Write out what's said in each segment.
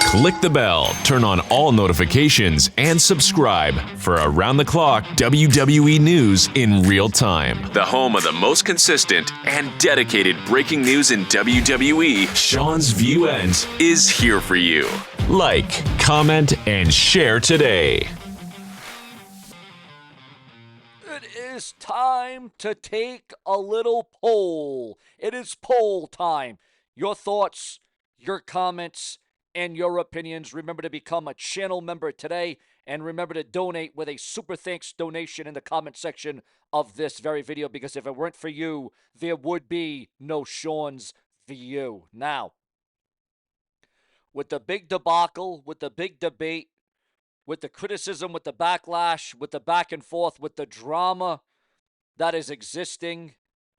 Click the bell, turn on all notifications, and subscribe for around-the-clock WWE news in real time. The home of the most consistent and dedicated breaking news in WWE, Seanzviewent, is here for you. Like, comment, and share today. It is time to take a little poll. It is poll time. Your thoughts, your comments, and your opinions. Remember to become a channel member today, and remember to donate with a super thanks donation in the comment section of this very video, because if it weren't for you, there would be no Sean's View. Now, with the big debacle, with the big debate, with the criticism, with the backlash, with the back and forth, with the drama that is existing,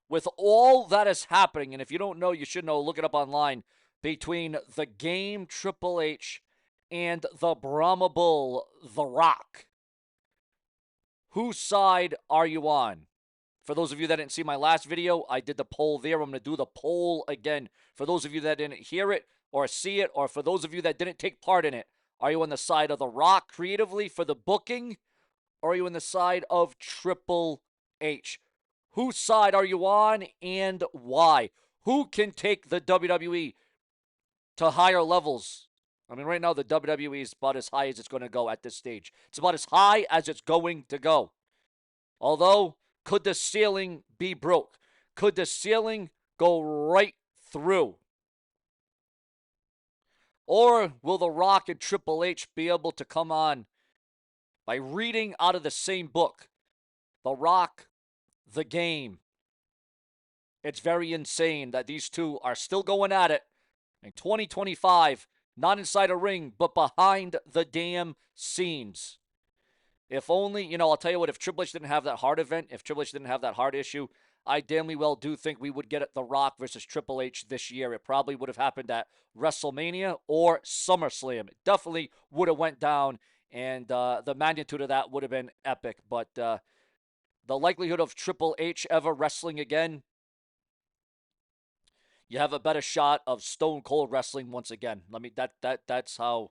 with all that is happening, and if you don't know, you should know, look it up online, between the Game Triple H and the Brahma Bull, The Rock. Whose side are you on? For those of you that didn't see my last video, I did the poll there. I'm going to do the poll again. For those of you that didn't hear it or see it, or for those of you that didn't take part in it, are you on the side of The Rock creatively for the booking, or are you on the side of Triple H? Whose side are you on and why? Who can take the WWE to higher levels? I mean, right now, the WWE is about as high as it's going to go at this stage. It's about as high as it's going to go. Although, could the ceiling be broke? Could the ceiling go right through? Or will The Rock and Triple H be able to come on by reading out of the same book? The Rock, The Game. It's very insane that these two are still going at it in 2025, not inside a ring, but behind the damn scenes. If only, I'll tell you what, if Triple H didn't have that heart event, if Triple H didn't have that heart issue, I damnly well do think we would get The Rock versus Triple H this year. It probably would have happened at WrestleMania or SummerSlam. It definitely would have went down, and the magnitude of that would have been epic. But the likelihood of Triple H ever wrestling again, you have a better shot of Stone Cold wrestling once again. That's how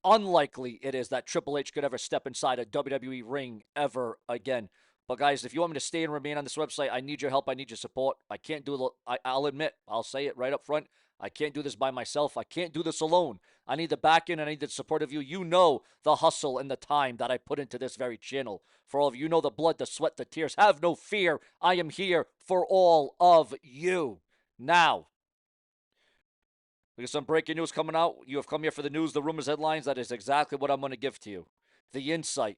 unlikely it is that Triple H could ever step inside a WWE ring ever again. But guys, if you want me to stay and remain on this website, I need your help. I need your support. I can't do it. I'll admit, I'll say it right up front. I can't do this by myself. I can't do this alone. I need the back end. I need the support of you. You know the hustle and the time that I put into this very channel. For all of you, know the blood, the sweat, the tears. Have no fear. I am here for all of you. Now, we got some breaking news coming out. You have come here for the news, the rumors, headlines. That is exactly what I'm going to give to you. The insight.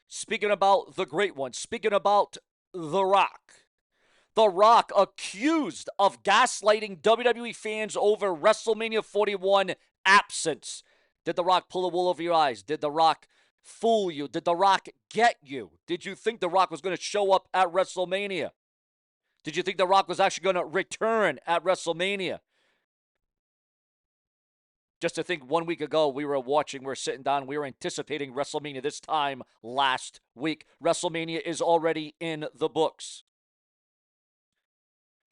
Speaking about the great one, speaking about The Rock. The Rock accused of gaslighting WWE fans over WrestleMania 41 absence. Did The Rock pull the wool over your eyes? Did The Rock fool you? Did The Rock get you? Did you think The Rock was going to show up at WrestleMania? Did you think The Rock was actually going to return at WrestleMania? Just to think 1 week ago, we were sitting down, we were anticipating WrestleMania this time last week. WrestleMania is already in the books.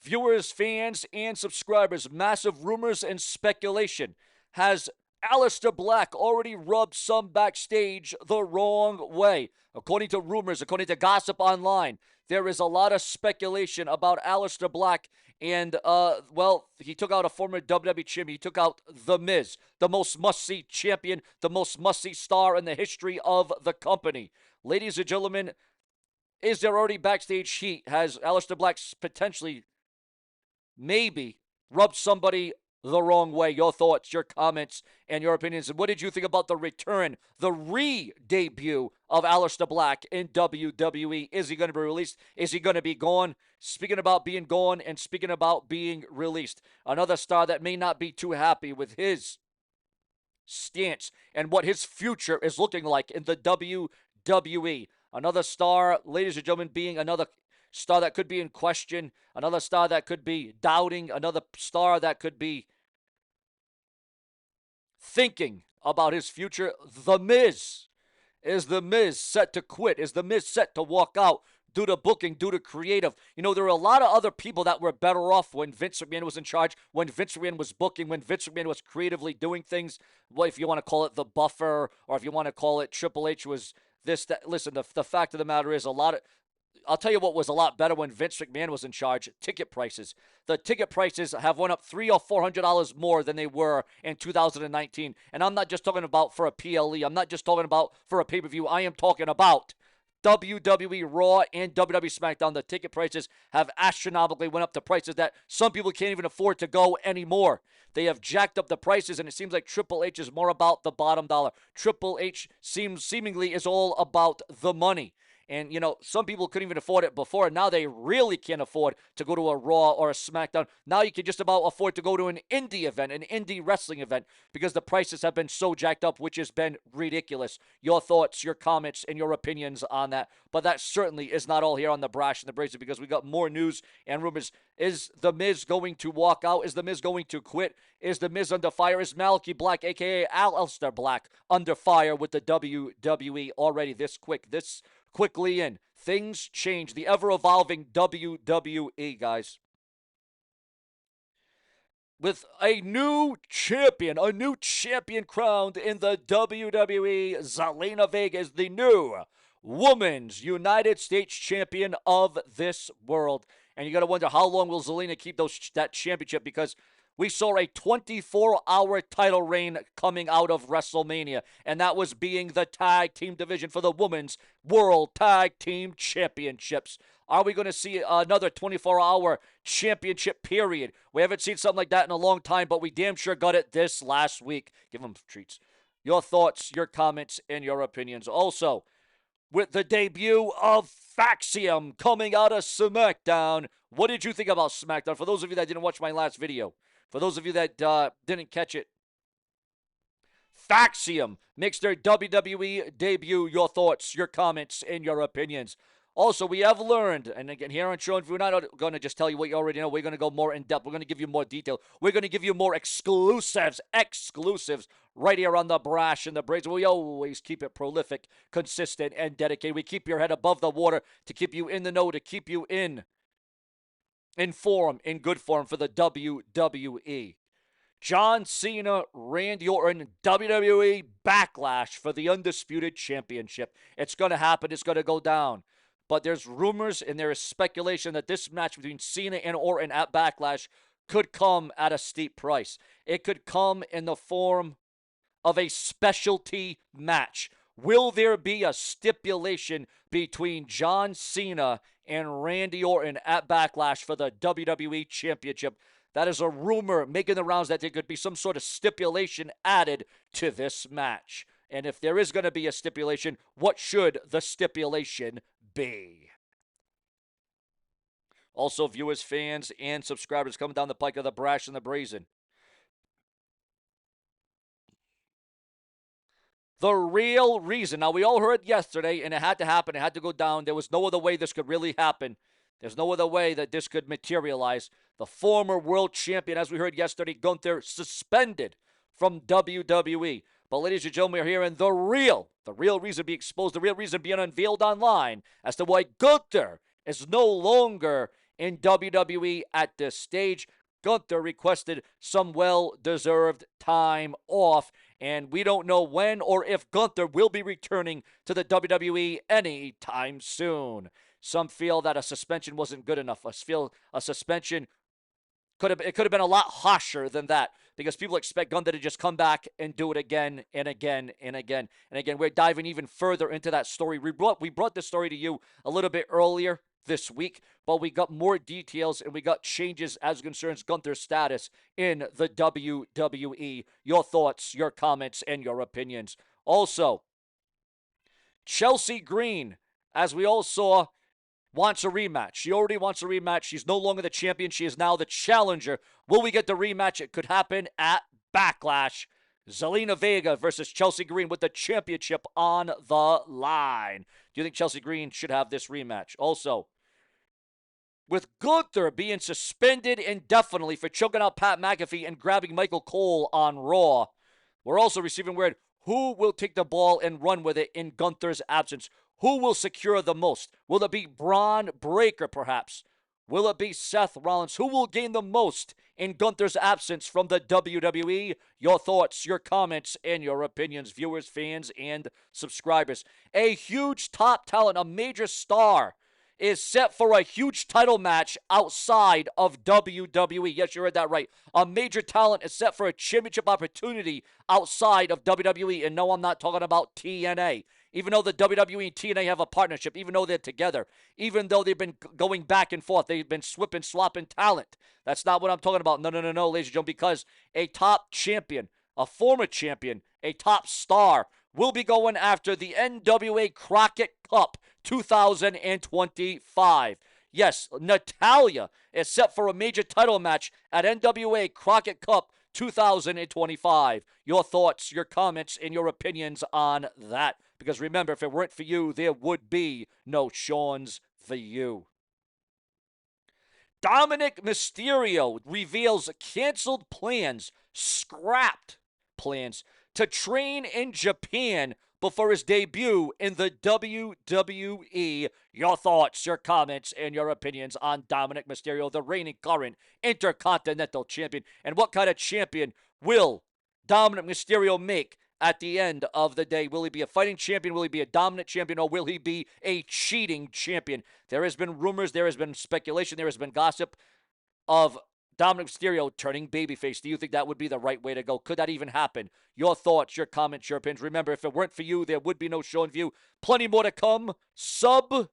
Viewers, fans, and subscribers, massive rumors and speculation. Has Aleister Black already rubbed some backstage the wrong way? According to rumors, according to gossip online, there is a lot of speculation about Aleister Black. And, he took out a former WWE champion. He took out The Miz, the most must-see champion, the most must-see star in the history of the company. Ladies and gentlemen, is there already backstage heat? Has Aleister Black potentially, maybe, rubbed somebody the wrong way? Your thoughts, your comments, and your opinions. And what did you think about the return, the re-debut of Aleister Black in WWE? Is he going to be released? Is he going to be gone? Speaking about being gone and speaking about being released, another star that may not be too happy with his stance and what his future is looking like in the WWE. Another star, ladies and gentlemen, being another star that could be in question, another star that could be doubting, another star that could be thinking about his future. The Miz. Is The Miz set to quit? Is The Miz set to walk out? due to booking, due to creative. You know, there were a lot of other people that were better off when Vince McMahon was in charge, when Vince McMahon was booking, when Vince McMahon was creatively doing things. Well, if you want to call it the buffer, or if you want to call it Triple H was this, that. Listen, the fact of the matter is I'll tell you what was a lot better when Vince McMahon was in charge. Ticket prices. The ticket prices have went up $300 or $400 more than they were in 2019. And I'm not just talking about for a PLE. I'm not just talking about for a pay-per-view. I am talking about WWE Raw and WWE Smackdown. The ticket prices have astronomically went up to prices that some people can't even afford to go anymore. They have jacked up the prices, and it seems like Triple H is more about the bottom dollar. Triple H seemingly is all about the money. And, you know, some people couldn't even afford it before. Now they really can't afford to go to a Raw or a SmackDown. Now you can just about afford to go to an indie event, an indie wrestling event, because the prices have been so jacked up, which has been ridiculous. Your thoughts, your comments, and your opinions on that. But that certainly is not all here on the Brash and the Brazen, because we got more news and rumors. Is The Miz going to walk out? Is The Miz going to quit? Is The Miz under fire? Is Malachi Black, a.k.a. Aleister Black, under fire with the WWE already this quickly in? Things change. The ever-evolving WWE, guys. With a new champion crowned in the WWE, Zelina Vega is the new Women's United States Champion of this world. And you got to wonder, how long will Zelina keep that championship? Because we saw a 24-hour title reign coming out of WrestleMania, and that was being the tag team division for the Women's World Tag Team Championships. Are we going to see another 24-hour championship period? We haven't seen something like that in a long time, but we damn sure got it this last week. Give them treats. Your thoughts, your comments, and your opinions. Also, with the debut of Faxium coming out of SmackDown, what did you think about SmackDown? For those of you that didn't watch my last video, for those of you that didn't catch it, Faxium makes their WWE debut. Your thoughts, your comments, and your opinions. Also, we have learned, and again, here on Seanzviewent, we're not going to just tell you what you already know. We're going to go more in depth. We're going to give you more detail. We're going to give you more exclusives right here on the Brash and the Brazen. We always keep it prolific, consistent, and dedicated. We keep your head above the water to keep you in the know, to keep you in form, in good form for the WWE. John Cena, Randy Orton, WWE Backlash for the Undisputed Championship. It's going to happen. It's going to go down. But there's rumors and there is speculation that this match between Cena and Orton at Backlash could come at a steep price. It could come in the form of a specialty match. Will there be a stipulation between John Cena and Randy Orton at Backlash for the WWE Championship? That is a rumor making the rounds that there could be some sort of stipulation added to this match. And if there is going to be a stipulation, what should the stipulation be? Also, viewers, fans, and subscribers coming down the pike of the Brash and the Brazen. The real reason. Now, we all heard yesterday, and it had to happen. It had to go down. There was no other way this could really happen. There's no other way that this could materialize. The former world champion, as we heard yesterday, Gunther, suspended from WWE. But ladies and gentlemen, we're hearing the real reason being exposed, the real reason being unveiled online as to why Gunther is no longer in WWE at this stage. Gunther requested some well-deserved time off, and we don't know when or if Gunther will be returning to the WWE anytime soon. Some feel that a suspension wasn't good enough. I feel a suspension could have been a lot harsher than that, because people expect Gunther to just come back and do it again and again and again and again. We're diving even further into that story. We brought this story to you a little bit earlier this week, but we got more details and we got changes as concerns Gunther's status in the WWE. Your thoughts, your comments, and your opinions. Also, Chelsea Green, as we all saw, wants a rematch. She already wants a rematch. She's no longer the champion. She is now the challenger. Will we get the rematch? It could happen at Backlash. Zelina Vega versus Chelsea Green with the championship on the line. Do you think Chelsea Green should have this rematch? Also, with Gunther being suspended indefinitely for choking out Pat McAfee and grabbing Michael Cole on Raw, we're also receiving word Who will take the ball and run with it in Gunther's absence? Who will secure the most? Will it be Braun Breaker, perhaps? Will it be Seth Rollins? Who will gain the most in Gunther's absence from the WWE? Your thoughts, your comments, and your opinions, viewers, fans, and subscribers. A huge top talent, a major star, is set for a huge title match outside of WWE. Yes, you heard that right. A major talent is set for a championship opportunity outside of WWE. And no, I'm not talking about TNA. Even though the WWE and TNA have a partnership, even though they're together, even though they've been going back and forth, they've been swapping talent. That's not what I'm talking about. No, ladies and gentlemen, because a top champion, a former champion, a top star will be going after the NWA Crockett Cup 2025. Yes, Natalya is set for a major title match at NWA Crockett Cup 2025. Your thoughts, your comments, and your opinions on that. Because remember, if it weren't for you, there would be no Sean's for you. Dominic Mysterio reveals canceled plans, scrapped plans to train in Japan before his debut in the WWE. Your thoughts, your comments, and your opinions on Dominic Mysterio, the reigning current Intercontinental Champion. And what kind of champion will Dominic Mysterio make at the end of the day? Will he be a fighting champion? Will he be a dominant champion? Or will he be a cheating champion? There has been rumors, there has been speculation, there has been gossip of Dominic Mysterio turning babyface. Do you think that would be the right way to go? Could that even happen? Your thoughts, your comments, your opinions. Remember, if it weren't for you, there would be no Sean View. Plenty more to come. Subscribe.